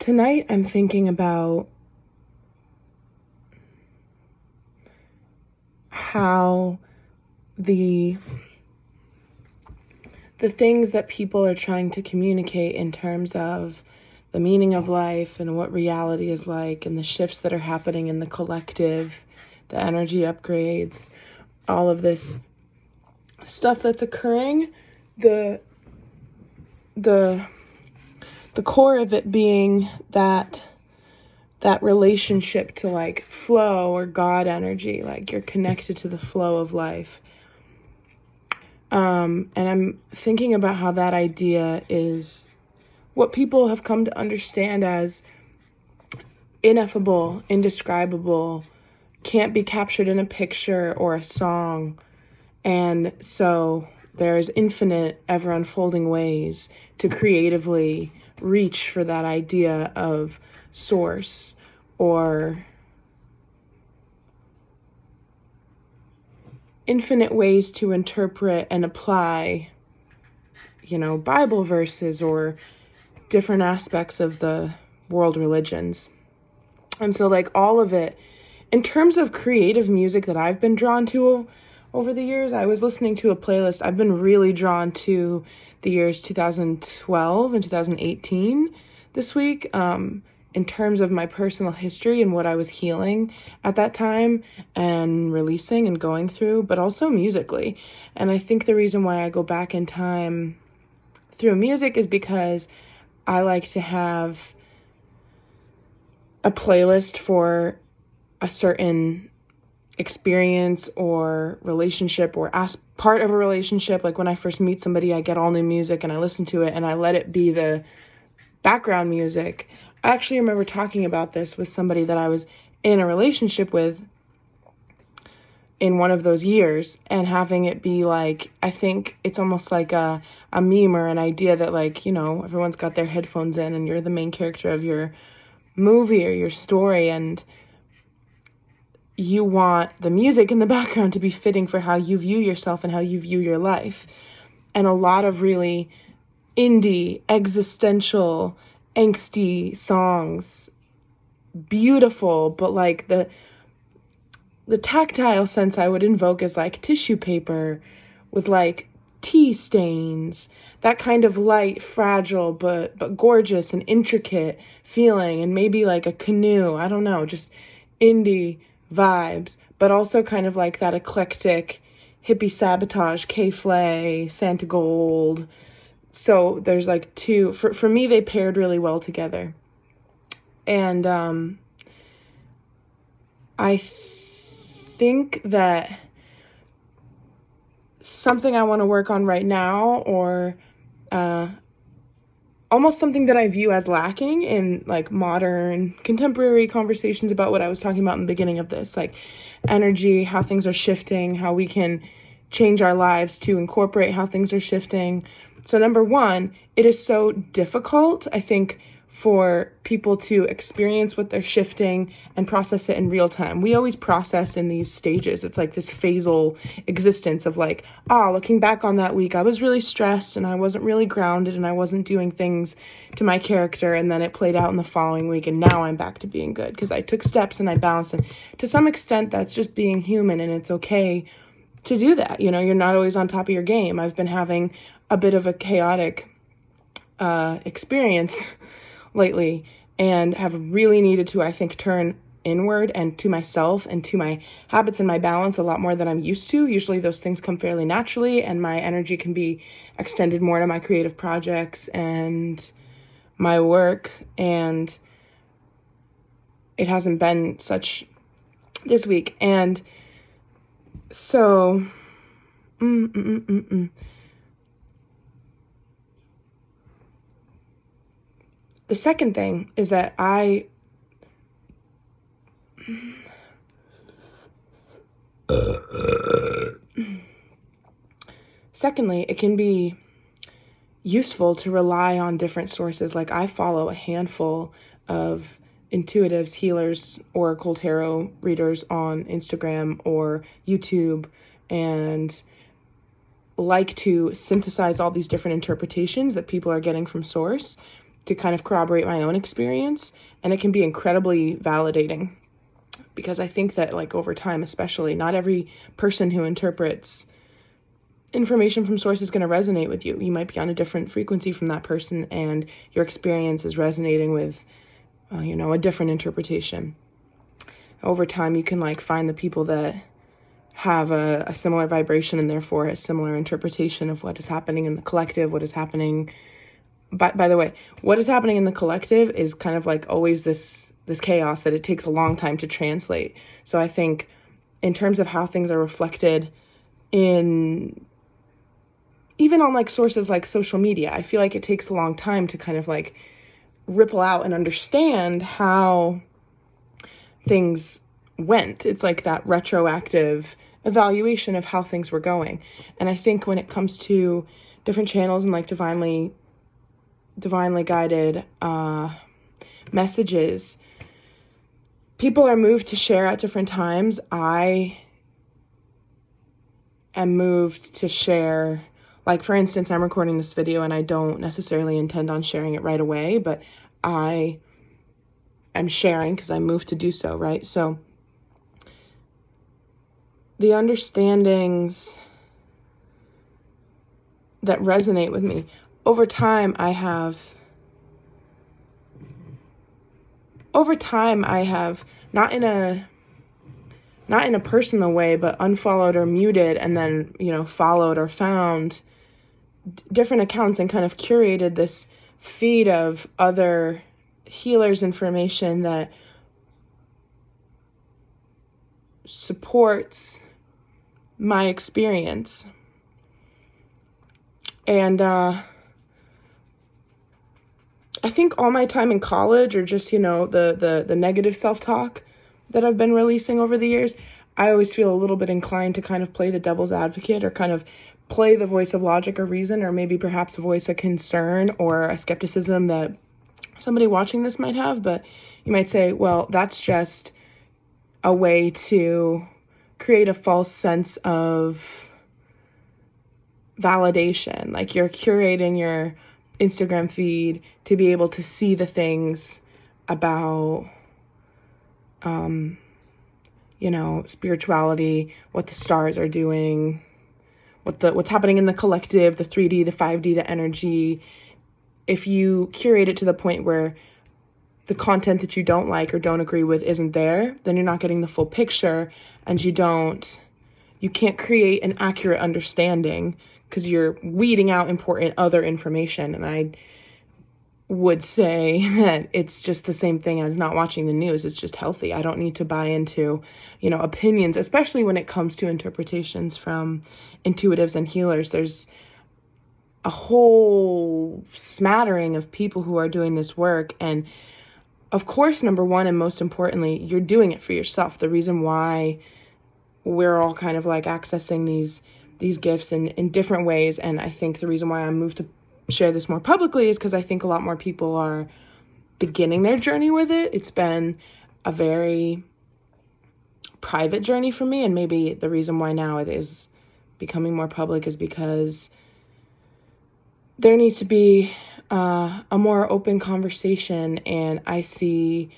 Tonight I'm thinking about how the things that people are trying to communicate in terms of the meaning of life and what reality is like and the shifts that are happening in the collective, the energy upgrades, all of this stuff that's occurring, the core of it being that relationship to like flow or God energy, like you're connected to the flow of life. And I'm thinking about how that idea is what people have come to understand as ineffable, indescribable, can't be captured in a picture or a song. And so there's infinite, ever unfolding ways to creatively reach for that idea of source or infinite ways to interpret and apply, Bible verses or different aspects of the world religions. And so like all of it, in terms of creative music that I've been drawn to over the years, I was listening to a playlist. I've been really drawn to the years 2012 and 2018 this week, in terms of my personal history and what I was healing at that time and releasing and going through, but also musically. And I think the reason why I go back in time through music is because I like to have a playlist for a certain experience or relationship or part of a relationship. Like when I first meet somebody, I get all new music and I listen to it and I let it be the background music. I actually remember talking about this with somebody that I was in a relationship with in one of those years and having it be like, I think it's almost like a meme or an idea that like, everyone's got their headphones in and you're the main character of your movie or your story and you want the music in the background to be fitting for how you view yourself and how you view your life. And a lot of really indie, existential, angsty songs, beautiful, but like the tactile sense I would invoke is like tissue paper with like tea stains, that kind of light, fragile, but gorgeous and intricate feeling, and maybe like a canoe, I don't know, just indie vibes, but also kind of like that eclectic hippie sabotage, K-Flay, Santa Gold. So there's like two, for me, they paired really well together. And I think that something I want to work on right now, or almost something that I view as lacking in like modern contemporary conversations about what I was talking about in the beginning of this, like energy, how things are shifting, how we can change our lives to incorporate how things are shifting. So number one, it is so difficult, I think, for people to experience what they're shifting and process it in real time. We always process in these stages. It's like this phasal existence of like, looking back on that week, I was really stressed and I wasn't really grounded and I wasn't doing things to my character. And then it played out in the following week. And now I'm back to being good because I took steps and I balanced. And to some extent, that's just being human, and it's okay to do that. You're not always on top of your game. I've been having a bit of a chaotic experience lately and have really needed to, I think, turn inward and to myself and to my habits and my balance a lot more than I'm used to. Usually those things come fairly naturally and my energy can be extended more to my creative projects and my work, and it hasn't been such this week. And so the second thing is that secondly, it can be useful to rely on different sources. Like I follow a handful of intuitives, healers, oracle tarot readers on Instagram or YouTube, and like to synthesize all these different interpretations that people are getting from source to kind of corroborate my own experience, and it can be incredibly validating, because I think that, like, over time especially, not every person who interprets information from source is going to resonate with you. You might be on a different frequency from that person, and your experience is resonating with a different interpretation. Over time, you can, like, find the people that have a similar vibration and therefore a similar interpretation of what is happening in the collective, what is happening. By the way, what is happening in the collective is kind of like always this chaos that it takes a long time to translate. So I think in terms of how things are reflected in, even on like sources like social media, I feel like it takes a long time to kind of like ripple out and understand how things went. It's like that retroactive evaluation of how things were going. And I think when it comes to different channels and like divinely guided messages, people are moved to share at different times. I am moved to share, like, for instance, I'm recording this video and I don't necessarily intend on sharing it right away, but I am sharing because I'm moved to do so, right? So the understandings that resonate with me over time, I have not in a personal way, but unfollowed or muted, and then, followed or found different accounts and kind of curated this feed of other healers' information that supports my experience. And I think all my time in college, or just, the negative self-talk that I've been releasing over the years, I always feel a little bit inclined to kind of play the devil's advocate, or kind of play the voice of logic or reason, or maybe perhaps voice a concern or a skepticism that somebody watching this might have. But you might say, well, that's just a way to create a false sense of validation. Like, you're curating your Instagram feed to be able to see the things about, spirituality, what the stars are doing, what's happening in the collective, the 3D, the 5D, the energy. If you curate it to the point where the content that you don't like or don't agree with isn't there, then you're not getting the full picture, and you can't create an accurate understanding because you're weeding out important other information. And I would say that it's just the same thing as not watching the news. It's just healthy. I don't need to buy into, opinions, especially when it comes to interpretations from intuitives and healers. There's a whole smattering of people who are doing this work. And of course, number one, and most importantly, you're doing it for yourself. The reason why we're all kind of like accessing these gifts in different ways, and I think the reason why I'm moved to share this more publicly is because I think a lot more people are beginning their journey with it. It's been a very private journey for me, and maybe the reason why now it is becoming more public is because there needs to be a more open conversation, and I see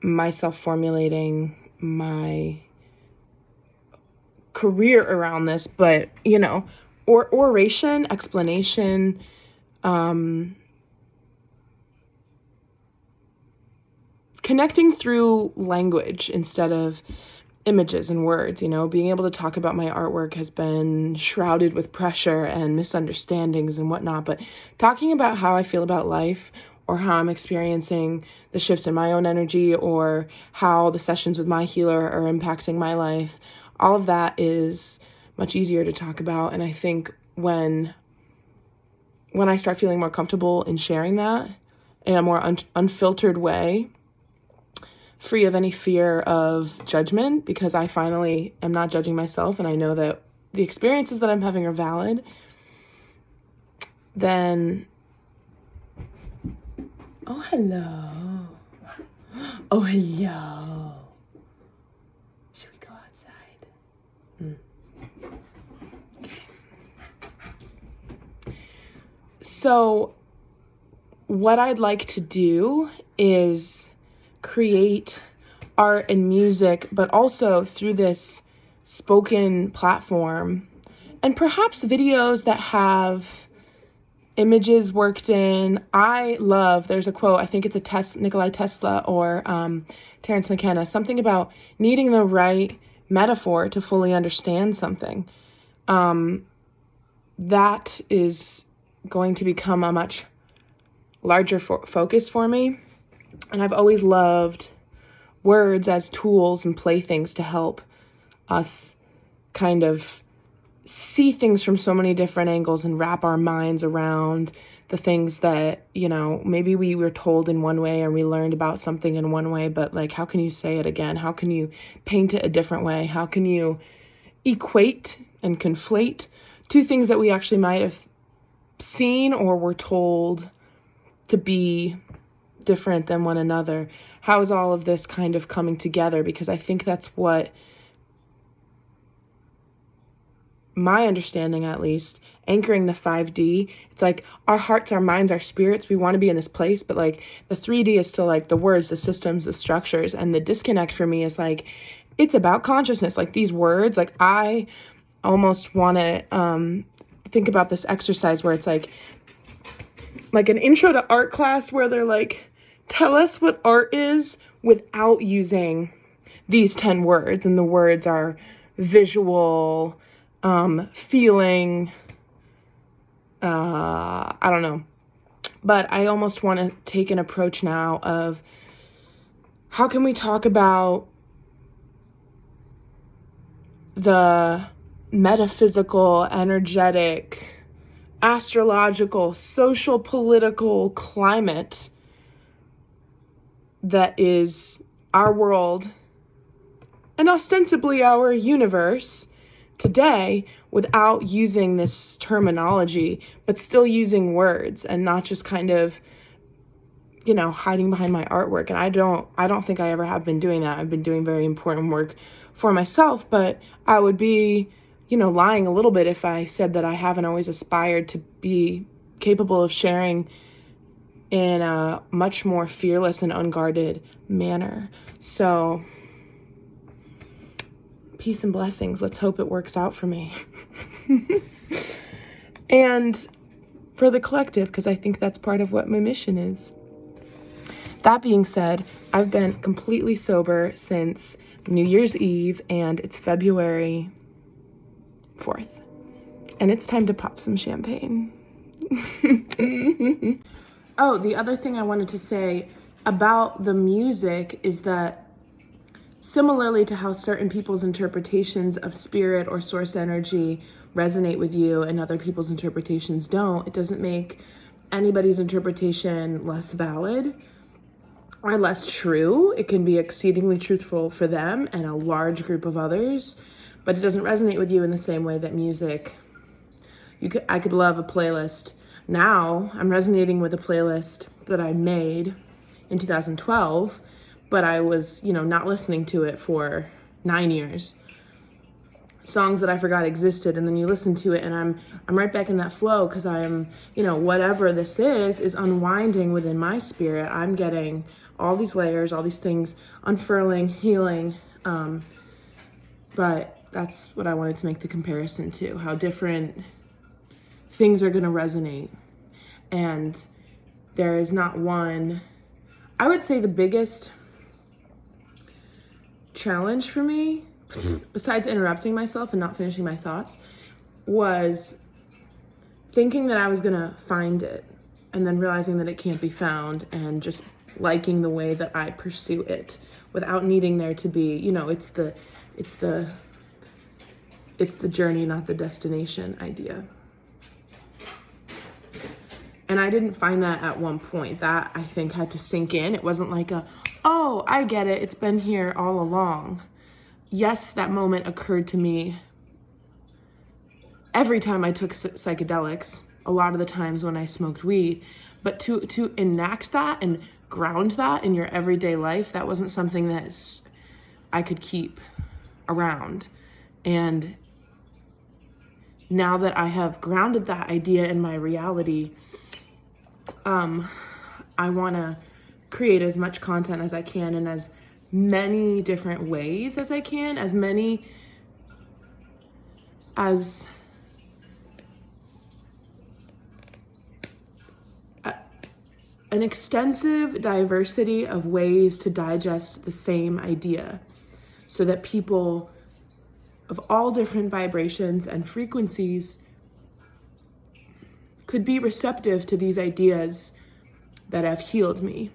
myself formulating my career around this. But, oration, explanation, connecting through language instead of images and words, being able to talk about my artwork has been shrouded with pressure and misunderstandings and whatnot. But talking about how I feel about life, or how I'm experiencing the shifts in my own energy, or how the sessions with my healer are impacting my life, all of that is much easier to talk about. And I think when I start feeling more comfortable in sharing that in a more unfiltered way, free of any fear of judgment, because I finally am not judging myself and I know that the experiences that I'm having are valid, then, oh, hello. Oh, hello. Should we go outside? Okay. So what I'd like to do is create art and music, but also through this spoken platform, and perhaps videos that have images worked in. There's a quote, I think it's Nikolai Tesla or Terence McKenna, something about needing the right metaphor to fully understand something. That is going to become a much larger focus for me. And I've always loved words as tools and playthings to help us kind of see things from so many different angles and wrap our minds around the things that, maybe we were told in one way and we learned about something in one way, but like, how can you say it again? How can you paint it a different way? How can you equate and conflate two things that we actually might have seen or were told to be different than one another? How is all of this kind of coming together? Because I think that's what my understanding, at least, anchoring the 5D, it's like our hearts, our minds, our spirits, we want to be in this place, but like the 3D is still like the words, the systems, the structures, and the disconnect for me is like, it's about consciousness. Like these words, like I almost want to think about this exercise where it's like an intro to art class where they're like, tell us what art is without using these 10 words. And the words are visual, feeling, I don't know. But I almost want to take an approach now of how can we talk about the metaphysical, energetic, astrological, social, political climate that is our world and ostensibly our universe today without using this terminology, but still using words and not just kind of, hiding behind my artwork. And I don't think I ever have been doing that. I've been doing very important work for myself, but I would be, lying a little bit if I said that I haven't always aspired to be capable of sharing in a much more fearless and unguarded manner. So peace and blessings. Let's hope it works out for me. And for the collective, because I think that's part of what my mission is. That being said, I've been completely sober since New Year's Eve, and it's February 4th. And it's time to pop some champagne. Oh, the other thing I wanted to say about the music is that similarly to how certain people's interpretations of spirit or source energy resonate with you and other people's interpretations don't, it doesn't make anybody's interpretation less valid or less true. It can be exceedingly truthful for them and a large group of others, but it doesn't resonate with you in the same way that music. I could love a playlist. Now I'm resonating with a playlist that I made in 2012, but I was, not listening to it for 9 years. Songs that I forgot existed, and then you listen to it and I'm right back in that flow because I'm, whatever this is unwinding within my spirit. I'm getting all these layers, all these things unfurling, healing. But that's what I wanted to make the comparison to, how different things are going to resonate. And there is not one. I would say the biggest challenge for me, besides interrupting myself and not finishing my thoughts, was thinking that I was going to find it and then realizing that it can't be found and just liking the way that I pursue it without needing there to be, it's the journey, not the destination idea. And I didn't find that at one point. That, I think, had to sink in. It wasn't like oh, I get it. It's been here all along. Yes, that moment occurred to me every time I took psychedelics, a lot of the times when I smoked weed. But to enact that and ground that in your everyday life, that wasn't something that I could keep around. And now that I have grounded that idea in my reality, I want to create as much content as I can in as many different ways as I can, as an extensive diversity of ways to digest the same idea, so that people of all different vibrations and frequencies could be receptive to these ideas that have healed me.